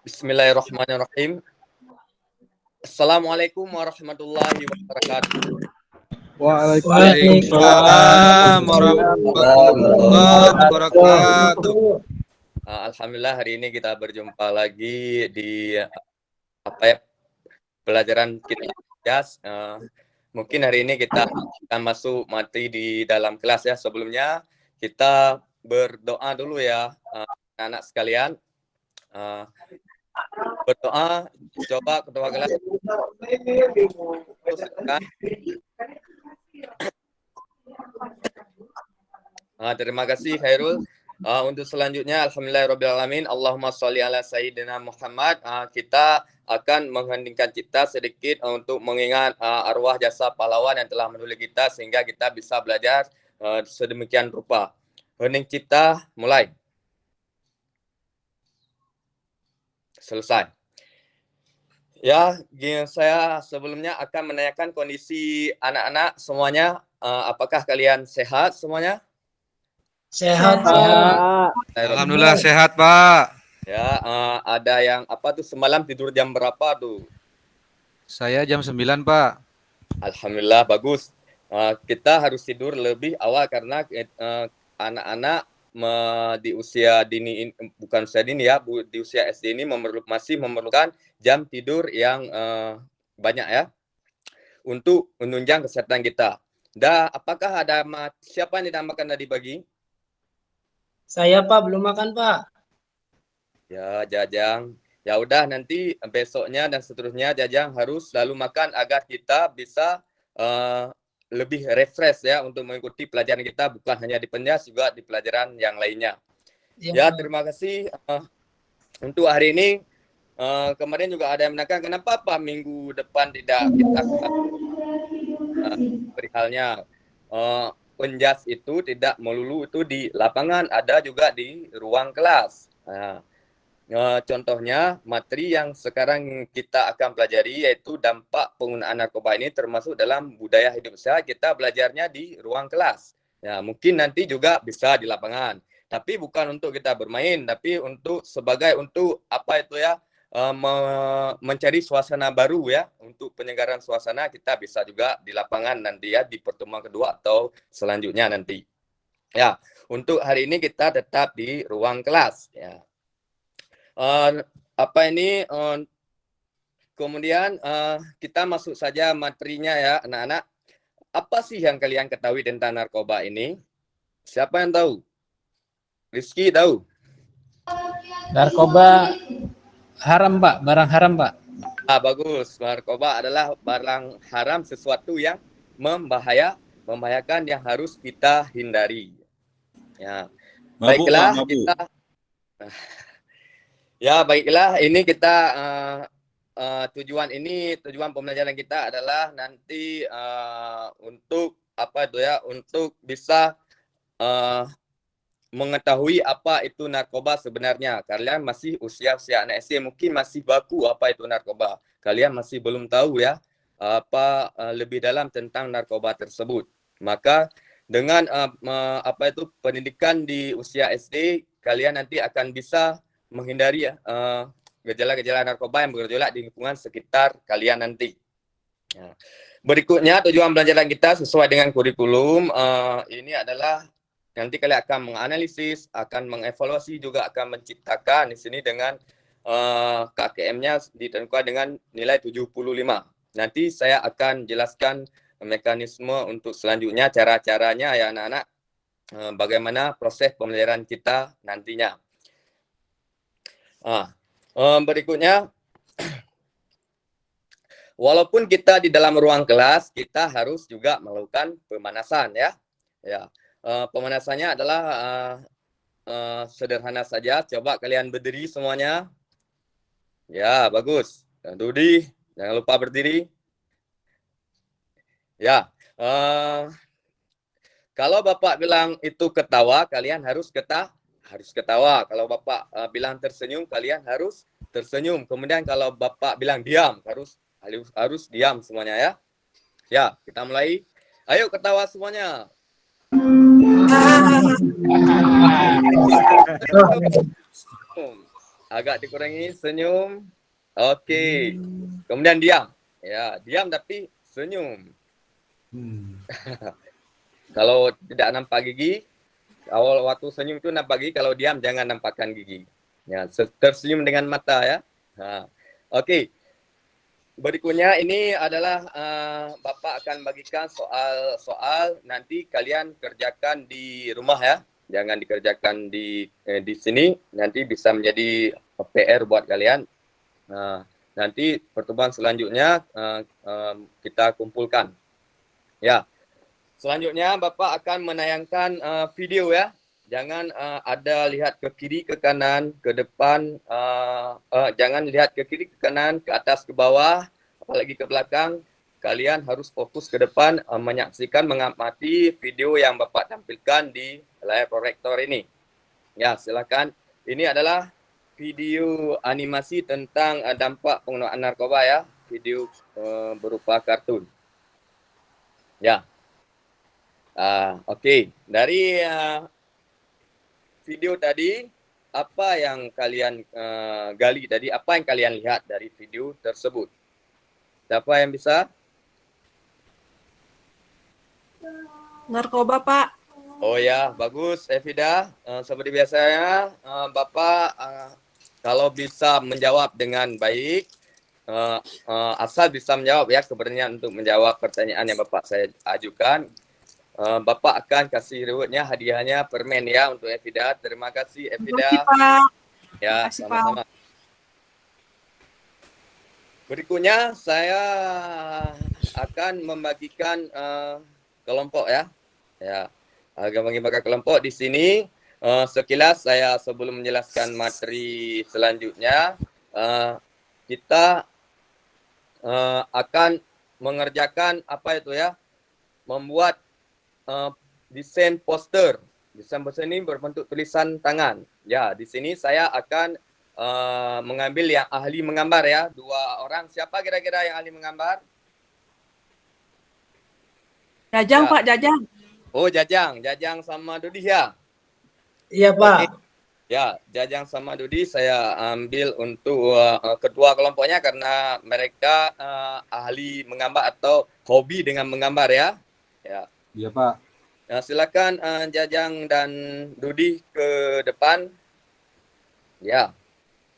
Bismillahirrahmanirrahim. Assalamualaikum warahmatullahi wabarakatuh. Waalaikumsalam warahmatullahi wabarakatuh. Alhamdulillah hari ini kita berjumpa lagi di pelajaran kita. Mungkin hari ini kita akan masuk materi di dalam kelas ya. Sebelumnya kita berdoa dulu ya, anak sekalian. Berdoa, coba ketua kelas. Terima kasih Khairul. Untuk selanjutnya, alhamdulillahirrabbilalamin, Allahumma sholli ala sayyidina Muhammad. Kita akan mengheningkan cipta sedikit untuk mengingat arwah jasa pahlawan yang telah menulis kita sehingga kita bisa belajar sedemikian rupa. Hening cipta, mulai. Selesai. Ya, saya sebelumnya akan menanyakan kondisi anak-anak semuanya. Apakah kalian sehat semuanya? Sehat, Pak. Alhamdulillah sehat, Pak. Ya, ada yang semalam tidur jam berapa tuh? Saya jam 9, Pak. Alhamdulillah bagus. Kita harus tidur lebih awal karena anak-anak di usia dini, bukan usia dini ya, di usia SD ini masih memerlukan jam tidur yang banyak ya untuk menunjang kesehatan kita. Apakah ada siapa yang tidak makan tadi pagi? Saya, Pak, belum makan, Pak. Ya, Jajang. Ya udah, nanti besoknya dan seterusnya Jajang harus selalu makan agar kita bisa lebih refresh ya untuk mengikuti pelajaran kita, bukan hanya di penjas, juga di pelajaran yang lainnya. Ya, terima kasih. Untuk hari ini, kemarin juga ada yang menanyakan kenapa Pak minggu depan tidak kita perihalnya. Penjas itu tidak melulu itu di lapangan, ada juga di ruang kelas. Contohnya materi yang sekarang kita akan pelajari yaitu dampak penggunaan narkoba ini termasuk dalam budaya hidup sehat, kita belajarnya di ruang kelas. Ya, mungkin nanti juga bisa di lapangan. Tapi bukan untuk kita bermain, tapi untuk mencari suasana baru ya. Untuk penyegaran suasana kita bisa juga di lapangan nanti ya, di pertemuan kedua atau selanjutnya nanti. Ya, untuk hari ini kita tetap di ruang kelas ya. Kemudian kita masuk saja materinya ya anak-anak. Apa sih yang kalian ketahui tentang narkoba ini? Siapa yang tahu? Rizky tahu? Narkoba haram, Pak. Barang haram, Pak. Bagus. Narkoba adalah barang haram, sesuatu yang membahayakan yang harus kita hindari. Ya. Baiklah, kita ya, baiklah, ini kita tujuan pembelajaran kita adalah nanti untuk untuk bisa mengetahui apa itu narkoba sebenarnya. Kalian masih usia anak SD, mungkin masih baku apa itu narkoba. Kalian masih belum tahu ya lebih dalam tentang narkoba tersebut. Maka dengan pendidikan di usia SD, kalian nanti akan bisa menghindari ya gejala-gejala narkoba yang bergejolak di lingkungan sekitar kalian nanti. Ya. Berikutnya tujuan pembelajaran kita sesuai dengan kurikulum ini adalah nanti kalian akan menganalisis, akan mengevaluasi, juga akan menciptakan di sini dengan KKM-nya ditentukan dengan nilai 75. Nanti saya akan jelaskan mekanisme untuk selanjutnya, cara-caranya ya anak-anak, bagaimana proses pembelajaran kita nantinya. Berikutnya, walaupun kita di dalam ruang kelas, kita harus juga melakukan pemanasan ya. Pemanasannya adalah sederhana saja. Coba kalian berdiri semuanya. Ya, bagus. Duduk, jangan lupa berdiri. Ya, kalau Bapak bilang itu ketawa, kalian harus ketawa. Kalau Bapak bilang tersenyum, kalian harus tersenyum. Kemudian kalau Bapak bilang diam, harus diam semuanya ya. Ya, kita mulai. Ayo ketawa semuanya. agak dikurangi senyum. Okey. Kemudian diam. Ya, diam tapi senyum. Kalau tidak nampak gigi, awal waktu senyum itu nampak gigi, kalau diam jangan nampakkan gigi. Ya, tersenyum dengan mata ya. Okey. Berikutnya ini adalah Bapak akan bagikan soal-soal, nanti kalian kerjakan di rumah ya. Jangan dikerjakan di sini, nanti bisa menjadi PR buat kalian. Nanti pertemuan selanjutnya kita kumpulkan. Ya. Selanjutnya Bapak akan menayangkan video ya. Jangan ada lihat ke kiri, ke kanan, ke depan. Jangan lihat ke kiri, ke kanan, ke atas, ke bawah, apalagi ke belakang. Kalian harus fokus ke depan, menyaksikan, mengamati video yang Bapak tampilkan di layar proyektor ini. Ya, silakan. Ini adalah video animasi tentang dampak penggunaan narkoba ya. Video berupa kartun. Ya. Okey. Dari video tadi, apa yang kalian gali tadi, apa yang kalian lihat dari video tersebut? Siapa yang bisa? Narkoba, Pak. Oh ya, bagus Evida. Seperti biasanya, Bapak kalau bisa menjawab dengan baik, asal bisa menjawab ya, keberanian untuk menjawab pertanyaan yang Bapak saya ajukan. Bapak akan kasih rewardnya, hadiahnya permen ya untuk Evida. Terima kasih Evida. Terima kasih, Pak. Ya, Terima kasih, sama-sama. Berikutnya saya akan membagikan kelompok ya. Ya, akan membagikan kelompok di sini. Sekilas saya sebelum menjelaskan materi selanjutnya, kita akan mengerjakan apa itu ya, membuat desain poster. Desain poster ini berbentuk tulisan tangan. Ya, di sini saya akan mengambil yang ahli menggambar ya, 2 orang. Siapa kira-kira yang ahli menggambar? Jajang, Ya. Pak, Jajang. Oh, Jajang sama Dudi ya. Iya, Pak. Okey. Ya, Jajang sama Dudi saya ambil untuk kedua kelompoknya karena mereka ahli menggambar atau hobi dengan menggambar ya. Ya. Iya, Pak. Nah, silakan Jajang dan Dudi ke depan. Ya.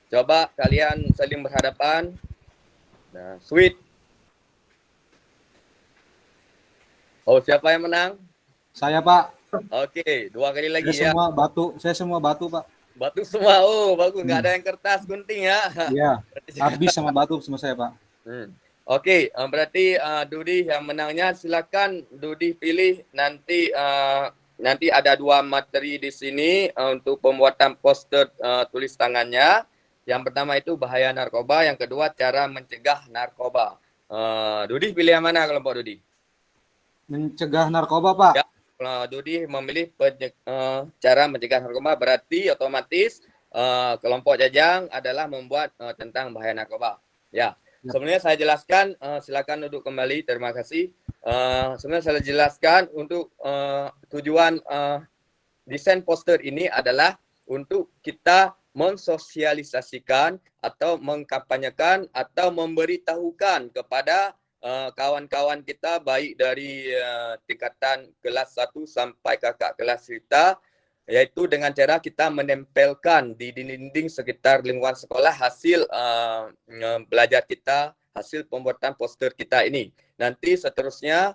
Coba kalian saling berhadapan. Nah, sweet. Oh, siapa yang menang? Saya, Pak. Okey, 2 kali lagi Saya ya. semua batu. Saya semua batu, Pak. Batu semua. Oh, bagus. Enggak ada yang kertas, gunting ya. Iya. Habis sama batu semua saya, Pak. Okey, berarti Dudi yang menangnya. Silakan Dudi pilih nanti nanti ada 2 materi di sini untuk pembuatan poster tulis tangannya. Yang pertama itu bahaya narkoba, yang kedua cara mencegah narkoba. Dudi pilih yang mana kelompok Dudi? Mencegah narkoba, Pak. Ya. Dudi memilih cara mencegah narkoba, berarti otomatis kelompok Jajang adalah membuat tentang bahaya narkoba. Ya. Sebenarnya saya jelaskan, silakan duduk kembali, terima kasih. Sebenarnya saya jelaskan untuk tujuan desain poster ini adalah untuk kita mensosialisasikan atau mengkampanyekan atau memberitahukan kepada kawan-kawan kita baik dari tingkatan kelas 1 sampai kakak kelas kita, yaitu dengan cara kita menempelkan di dinding-dinding sekitar lingkungan sekolah hasil belajar kita, hasil pembuatan poster kita ini. Nanti seterusnya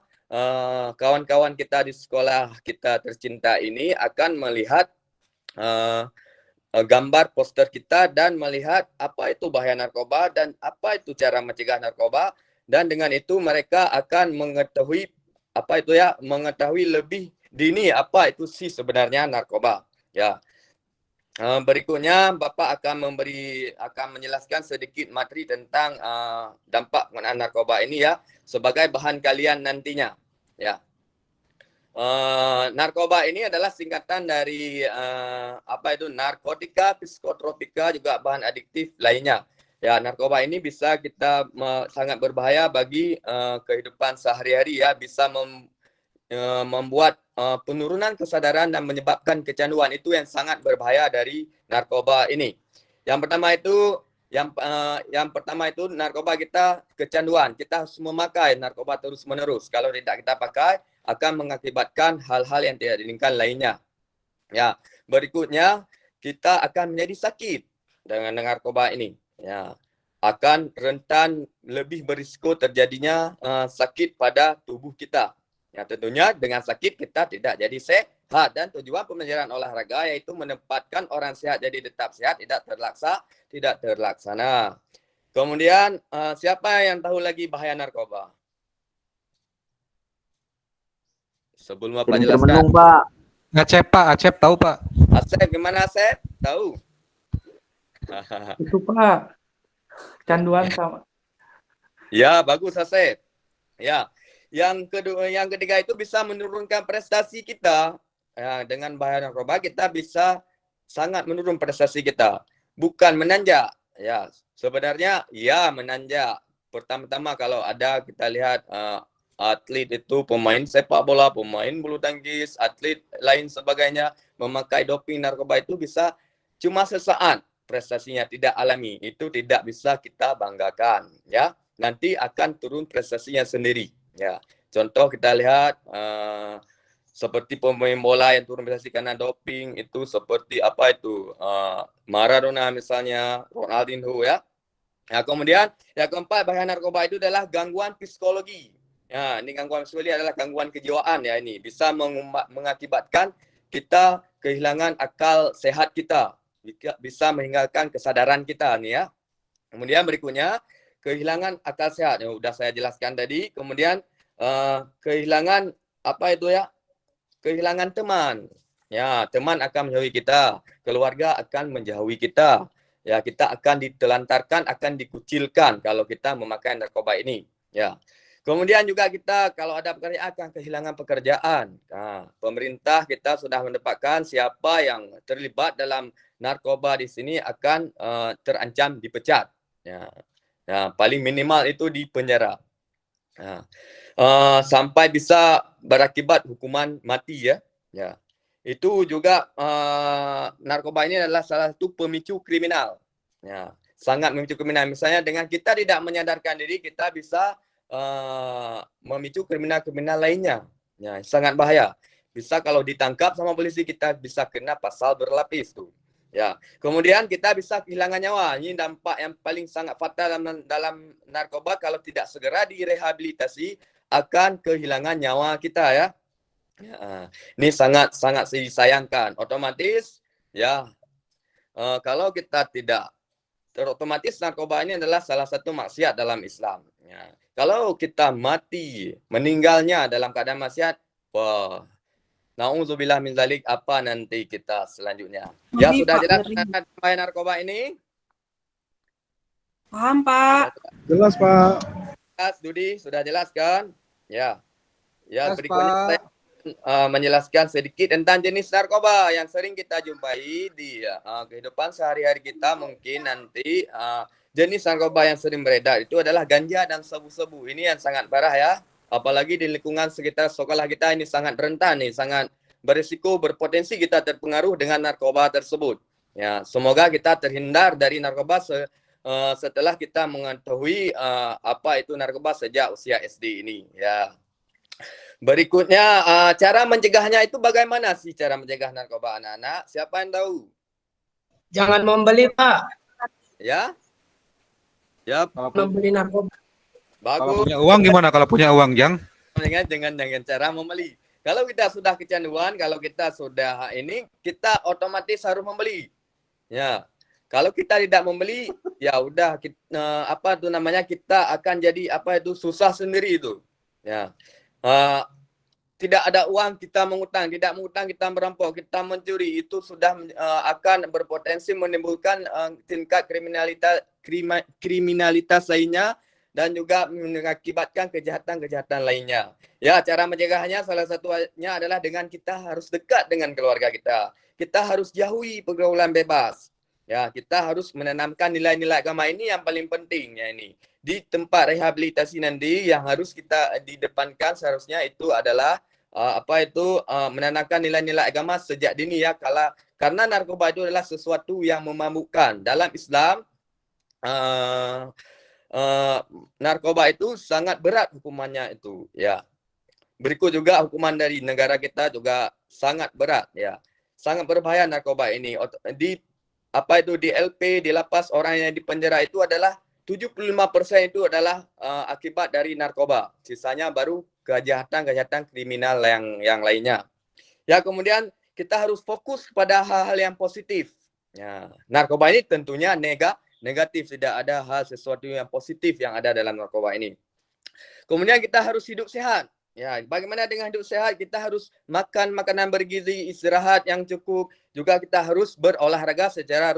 kawan-kawan kita di sekolah kita tercinta ini akan melihat gambar poster kita dan melihat apa itu bahaya narkoba dan apa itu cara mencegah narkoba, dan dengan itu mereka akan mengetahui apa itu ya, mengetahui lebih dini apa itu sih sebenarnya narkoba. Ya. Berikutnya Bapak akan menjelaskan sedikit materi tentang dampak penggunaan narkoba ini ya, sebagai bahan kalian nantinya. Ya. Narkoba ini adalah singkatan dari apa itu, narkotika, psikotropika, juga bahan adiktif lainnya. Ya, narkoba ini bisa kita sangat berbahaya bagi kehidupan sehari-hari ya, bisa membuat penurunan kesadaran dan menyebabkan kecanduan. Itu yang sangat berbahaya dari narkoba ini. Yang pertama itu narkoba kita kecanduan. Kita harus memakai narkoba terus-menerus. Kalau tidak kita pakai akan mengakibatkan hal-hal yang tidak diinginkan lainnya. Ya, berikutnya kita akan menjadi sakit dengan narkoba ini. Ya, akan rentan lebih berisiko terjadinya sakit pada tubuh kita. Ya, tentunya dengan sakit kita tidak jadi sehat, dan tujuan pembelajaran olahraga yaitu menempatkan orang sehat jadi tetap sehat, tidak terlaksana. Kemudian siapa yang tahu lagi bahaya narkoba? Sebelum Bapak jelaskan. Pak. Acep Pak, Acep tahu Pak. Asep, gimana Asep? Tahu? Itu Pak. Canduan sama. Ya, bagus Asep. Ya. Yang ketiga itu bisa menurunkan prestasi kita. Ya, dengan bahaya narkoba kita bisa sangat menurun prestasi kita. Bukan menanjak. Ya, sebenarnya ya menanjak. Pertama-tama kalau ada kita lihat atlet itu, pemain sepak bola, pemain bulu tangkis, atlet lain sebagainya memakai doping narkoba itu bisa cuma sesaat prestasinya, tidak alami. Itu tidak bisa kita banggakan, ya. Nanti akan turun prestasinya sendiri, ya. Contoh kita lihat seperti pemain bola yang turun prestasi karena doping itu seperti apa itu Maradona misalnya, Ronaldinho, ya. Nah, kemudian yang keempat bahaya narkoba itu adalah gangguan psikologi. Ya, ini gangguan psikologi adalah gangguan kejiwaan, ya, ini bisa mengakibatkan kita kehilangan akal sehat kita, bisa meninggalkan kesadaran kita nih, ya. Kemudian berikutnya kehilangan akal sehat, yang sudah saya jelaskan tadi. Kemudian kehilangan apa itu, ya? Kehilangan teman. Ya, teman akan menjauhi kita, keluarga akan menjauhi kita. Ya, kita akan ditelantarkan, akan dikucilkan kalau kita memakai narkoba ini, ya. Kemudian juga kita kalau ada pekerjaan akan kehilangan pekerjaan. Nah, pemerintah kita sudah menetapkan siapa yang terlibat dalam narkoba di sini akan terancam dipecat. Ya. Nah, paling minimal itu di penjara. Nah, sampai bisa berakibat hukuman mati, ya. Ya. Itu juga narkoba ini adalah salah satu pemicu kriminal. Ya, sangat memicu kriminal. Misalnya dengan kita tidak menyadarkan diri, kita bisa memicu kriminal-kriminal lainnya. Ya, sangat bahaya. Bisa kalau ditangkap sama polisi kita bisa kena pasal berlapis tuh. Ya, kemudian kita bisa kehilangan nyawa. Ini dampak yang paling sangat fatal dalam narkoba, kalau tidak segera direhabilitasi akan kehilangan nyawa kita, ya. Ya, ini sangat disayangkan. Otomatis, ya, kalau kita tidak otomatis narkoba ini adalah salah satu maksiat dalam Islam. Ya. Kalau kita mati, meninggalnya dalam keadaan maksiat, wah, na'udzubillah min dzalik, apa nanti kita selanjutnya? Ya, sudah jelas bahaya narkoba ini? Paham, Pak. Jelas Pak. Jelas, Dudi, sudah jelas kan? Ya. Ya, Jelas, berikutnya Pak. saya menjelaskan sedikit tentang jenis narkoba yang sering kita jumpai di kehidupan sehari-hari kita. Mungkin nanti jenis narkoba yang sering beredar itu adalah ganja dan sabu-sabu. Ini yang sangat parah, ya. Apalagi di lingkungan sekitar sekolah kita ini sangat rentan nih, sangat berisiko, berpotensi kita terpengaruh dengan narkoba tersebut. Ya, semoga kita terhindar dari narkoba setelah kita mengetahui apa itu narkoba sejak usia SD ini, ya. Berikutnya, cara mencegahnya itu bagaimana sih cara mencegah narkoba anak-anak? Siapa yang tahu? Jangan membeli, Pak. Ya? Ya, Membeli narkoba. Kalau bagus. punya uang gimana? Kalau punya uang, Jang? Dengan cara membeli. Kalau kita sudah kecanduan, kalau kita sudah ini, kita otomatis harus membeli. Ya. Kalau kita tidak membeli, ya udah kita akan jadi susah sendiri itu. Ya. Tidak ada uang kita mengutang, tidak mengutang kita merampok, kita mencuri, itu sudah akan berpotensi menimbulkan tingkat kriminalitas lainnya dan juga mengakibatkan kejahatan-kejahatan lainnya. Ya, cara mencegahnya salah satunya adalah dengan kita harus dekat dengan keluarga kita. Kita harus jauhi pergaulan bebas. Ya, kita harus menanamkan nilai-nilai agama ini yang paling penting, ya, ini. Di tempat rehabilitasi nanti yang harus kita didepankan seharusnya itu adalah menanamkan nilai-nilai agama sejak dini ya. Karena narkoba itu adalah sesuatu yang memabukkan. Dalam Islam, narkoba itu sangat berat hukumannya itu ya. Berikut juga hukuman dari negara kita juga sangat berat ya. Sangat berbahaya narkoba ini. Di LP, di lapas, orang yang di penjara itu adalah 75% itu adalah akibat dari narkoba. Sisanya baru kejahatan kriminal yang lainnya. Ya, kemudian kita harus fokus pada hal-hal yang positif. Ya, narkoba ini tentunya negatif, tidak ada hal sesuatu yang positif yang ada dalam narkoba ini. Kemudian kita harus hidup sehat. Ya, bagaimana dengan hidup sehat? Kita harus makan makanan bergizi, istirahat yang cukup. Juga kita harus berolahraga secara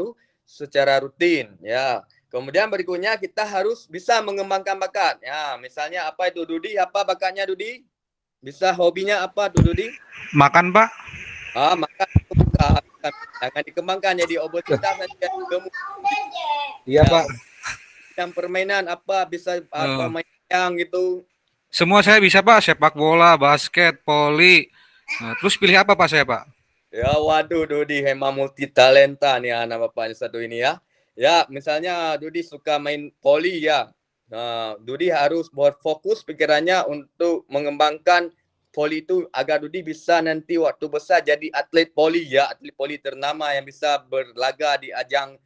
rutin. Ya. Kemudian berikutnya kita harus bisa mengembangkan bakat. Ya, misalnya apa itu Dudi? Apa bakatnya Dudi? Bisa hobinya apa tuh Dudi? Makan, Pak. Makan jangan dikembangkan jadi obesitas nanti gemuk. Iya, Ya, Pak. yang permainan apa bisa main yang gitu. Semua saya bisa, Pak. Sepak bola, basket, voli. Nah, terus pilih apa, Pak, saya, Pak? Ya, waduh Dudi memang multi talenta nih anak bapak satu ini ya. Ya, misalnya Dudi suka main voli ya. Dudi harus berfokus pikirannya untuk mengembangkan voli itu agar Dudi bisa nanti waktu besar jadi atlet voli ya, atlet voli ternama yang bisa berlaga di ajang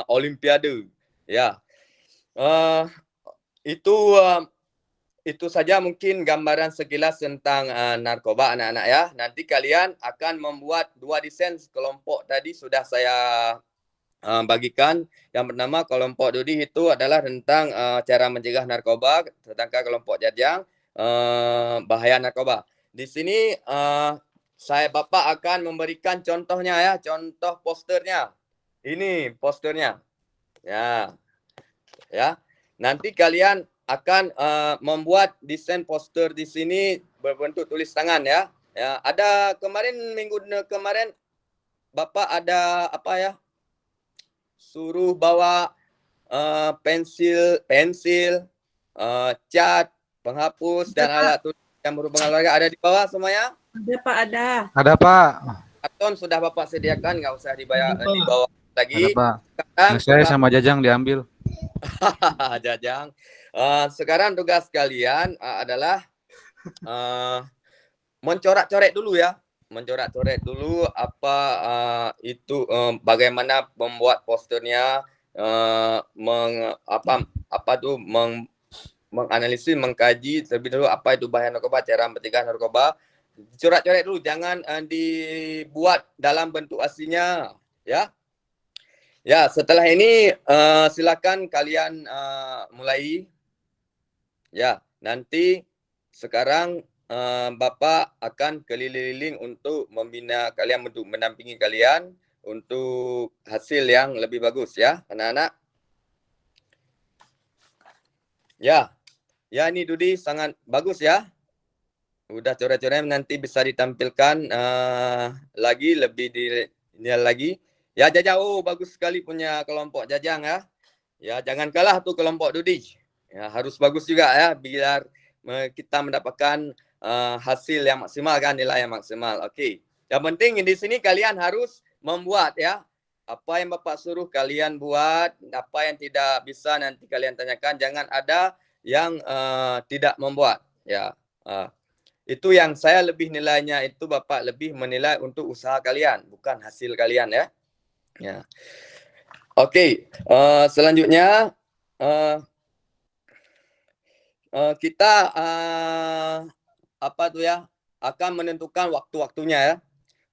Olimpiade. Ya, itu saja mungkin gambaran sekilas tentang narkoba anak-anak ya. Nanti kalian akan membuat 2 desain kelompok tadi sudah saya bagikan. Yang pertama kelompok Dudi itu adalah tentang cara mencegah narkoba, sedangkan kelompok Jajang bahaya narkoba. Di sini Bapak akan memberikan contohnya ya, contoh posternya. Ini posternya. Ya. Ya. Nanti kalian akan membuat desain poster di sini berbentuk tulis tangan ya. Ya, ada minggu kemarin Bapak ada apa ya? Suruh bawa pensil, cat, penghapus dan alat tulis yang berhubungan olahraga ada di bawah semuanya? Ada Pak, ada. Ada, Pak. Karton sudah Bapak sediakan, nggak usah dibawa lagi. Ada, Pak. Nah, saya sama Jajang diambil. Jajang. Sekarang tugas kalian adalah mencoret-coret dulu ya. Mencoret-coret dulu bagaimana membuat posternya, menganalisis, mengkaji terlebih dahulu apa itu bahaya narkoba, cara pencegahan narkoba. Coret-coret dulu, jangan dibuat dalam bentuk aslinya, ya. Ya, setelah ini silakan kalian mulai. Ya, nanti sekarang Bapak akan keliling-liling untuk membina kalian, untuk mendampingi kalian untuk hasil yang lebih bagus ya, anak-anak. Ya, ini Dudi sangat bagus ya. Udah coret-coret nanti bisa ditampilkan lagi lebih dilihat lagi. Ya, Jajang, bagus sekali punya kelompok Jajang ya. Ya, jangan kalah tuh kelompok Dudi. Ya, harus bagus juga ya biar kita mendapatkan hasil yang maksimal kan, nilai yang maksimal. Oke. Yang penting di sini kalian harus membuat ya. Apa yang Bapak suruh kalian buat, apa yang tidak bisa nanti kalian tanyakan, jangan ada yang tidak membuat ya. Itu yang saya lebih nilainya, itu Bapak lebih menilai untuk usaha kalian, bukan hasil kalian ya. Ya. Oke, selanjutnya kita akan menentukan waktu-waktunya ya.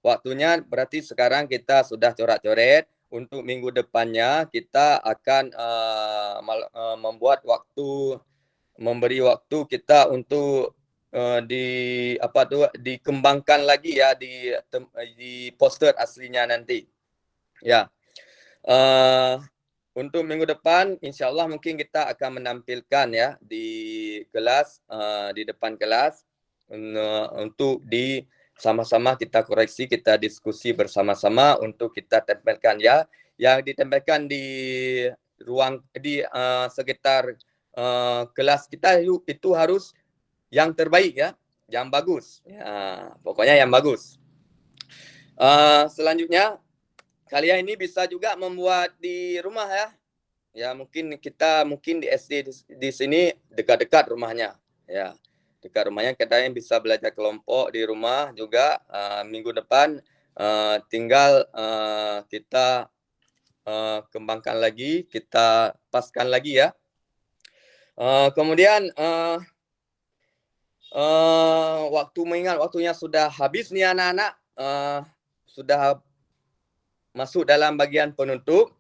Waktunya berarti sekarang kita sudah coret-coret. Untuk minggu depannya kita akan memberi waktu kita untuk dikembangkan lagi ya di poster aslinya nanti. Ya. Untuk minggu depan, insya Allah mungkin kita akan menampilkan ya di kelas, di depan kelas, untuk sama-sama kita koreksi, kita diskusi bersama-sama untuk kita tempelkan ya. Yang ditempelkan di ruang sekitar kelas kita itu harus yang terbaik ya. yang bagus. Ya, pokoknya yang bagus. Selanjutnya, kalian ini bisa juga membuat di rumah ya. Ya, mungkin di SD di sini dekat-dekat rumahnya. Ya, dekat rumahnya kita yang bisa belajar kelompok di rumah juga. Minggu depan tinggal kita kembangkan lagi, kita paskan lagi ya. Kemudian waktunya sudah habis nih anak-anak, sudah masuk dalam bagian penutup,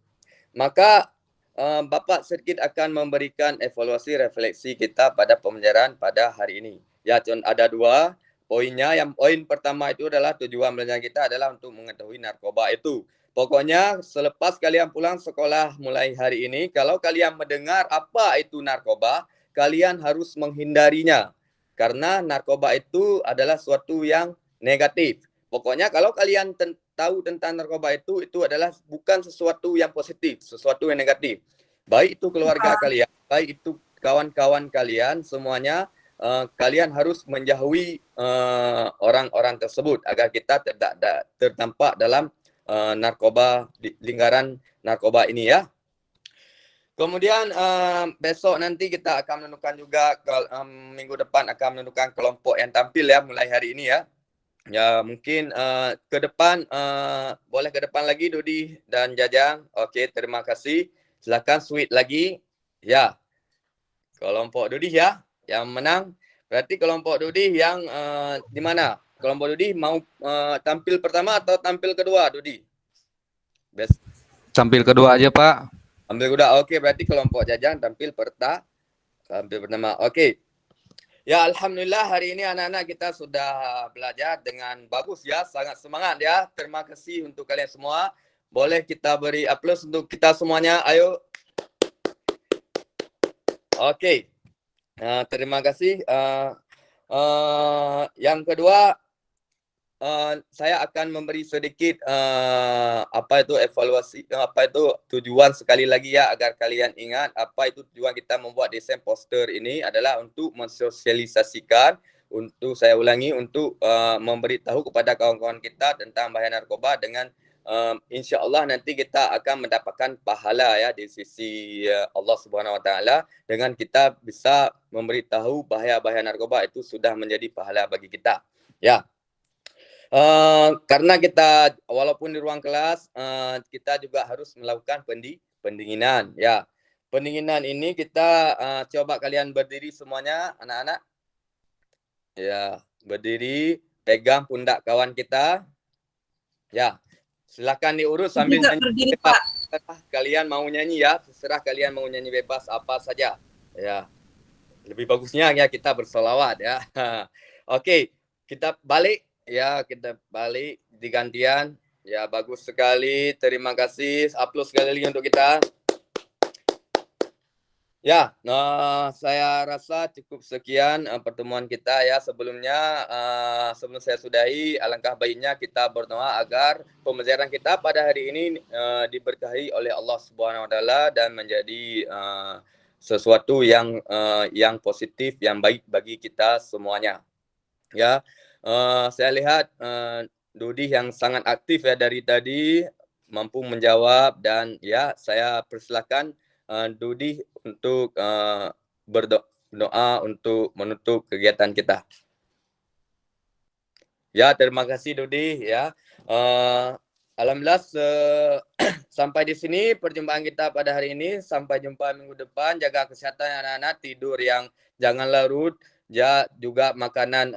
maka Bapak sedikit akan memberikan evaluasi refleksi kita pada pembelajaran pada hari ini. Ya, ada 2 poinnya. Yang poin pertama itu adalah tujuan belajar kita adalah untuk mengetahui narkoba itu. Pokoknya selepas kalian pulang sekolah mulai hari ini, kalau kalian mendengar apa itu narkoba, kalian harus menghindarinya. Karena narkoba itu adalah suatu yang negatif. Pokoknya kalau kalian tahu tentang narkoba itu adalah bukan sesuatu yang positif, sesuatu yang negatif. Baik itu keluarga kalian, baik itu kawan-kawan kalian, semuanya kalian harus menjauhi orang-orang tersebut agar kita tidak terdampak dalam narkoba, lingkaran narkoba ini ya. Kemudian besok nanti kita akan menentukan juga, minggu depan akan menentukan kelompok yang tampil ya mulai hari ini ya. Ya, mungkin ke depan, boleh ke depan lagi Dodi dan Jajang. Oke, terima kasih. Silakan sweet lagi. Ya, kelompok Dodi ya, yang menang. Berarti kelompok Dodi yang di mana? Kelompok Dodi mau tampil pertama atau tampil kedua, Dodi? Best. Tampil kedua aja, Pak. Tampil kedua. Oke, berarti kelompok Jajang tampil pertama. Oke. Ya, alhamdulillah hari ini anak-anak kita sudah belajar dengan bagus ya, sangat semangat ya. Terima kasih untuk kalian semua. Boleh kita beri aplaus untuk kita semuanya. Ayo. Oke. Terima kasih. Yang kedua, saya akan memberi sedikit evaluasi, tujuan sekali lagi ya, agar kalian ingat apa itu tujuan kita membuat desain poster ini adalah untuk mensosialisasikan, untuk saya ulangi, untuk memberitahu kepada kawan-kawan kita tentang bahaya narkoba dengan insya Allah nanti kita akan mendapatkan pahala ya di sisi Allah Subhanahu Wa Taala dengan kita bisa memberitahu bahaya-bahaya narkoba itu sudah menjadi pahala bagi kita ya. Karena kita walaupun di ruang kelas kita juga harus melakukan pendinginan ya. Pendinginan ini kita coba kalian berdiri semuanya anak-anak. Ya, berdiri, pegang pundak kawan kita. Ya. Silakan diurus sambil berdiri, Pak. Kalian mau nyanyi ya, terserah kalian mau nyanyi bebas apa saja. Ya. Lebih bagusnya ya kita bersolawat ya. Oke, kita balik. Ya, kita balik di gantian. Ya, bagus sekali. Terima kasih. Aplaus sekali lagi untuk kita. Ya, saya rasa cukup sekian pertemuan kita ya. Sebelum saya sudahi, alangkah baiknya kita berdoa agar pembelajaran kita pada hari ini diberkahi oleh Allah Subhanahu Wa Taala dan menjadi sesuatu yang positif, yang baik bagi kita semuanya. Ya. Saya lihat Dodi yang sangat aktif ya dari tadi, mampu menjawab, dan ya saya persilakan Dodi untuk berdoa untuk menutup kegiatan kita. Ya, terima kasih Dodi ya. Alhamdulillah sampai di sini perjumpaan kita pada hari ini. Sampai jumpa minggu depan. Jaga kesehatan anak-anak, tidur yang jangan larut. Ya, juga makanan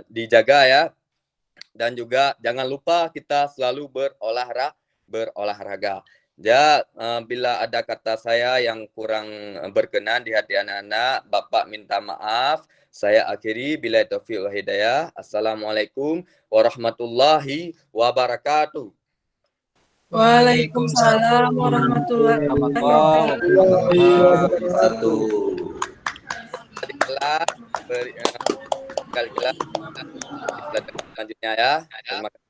dijaga ya, dan juga jangan lupa kita selalu berolahraga. Ya, bila ada kata saya yang kurang berkenan di hati anak-anak, Bapak minta maaf. Saya akhiri, bila taufiq wal hidayah. Assalamualaikum warahmatullahi wabarakatuh. Waalaikumsalam warahmatullahi wabarakatuh. Kali kelas selanjutnya ya. Terima kasih.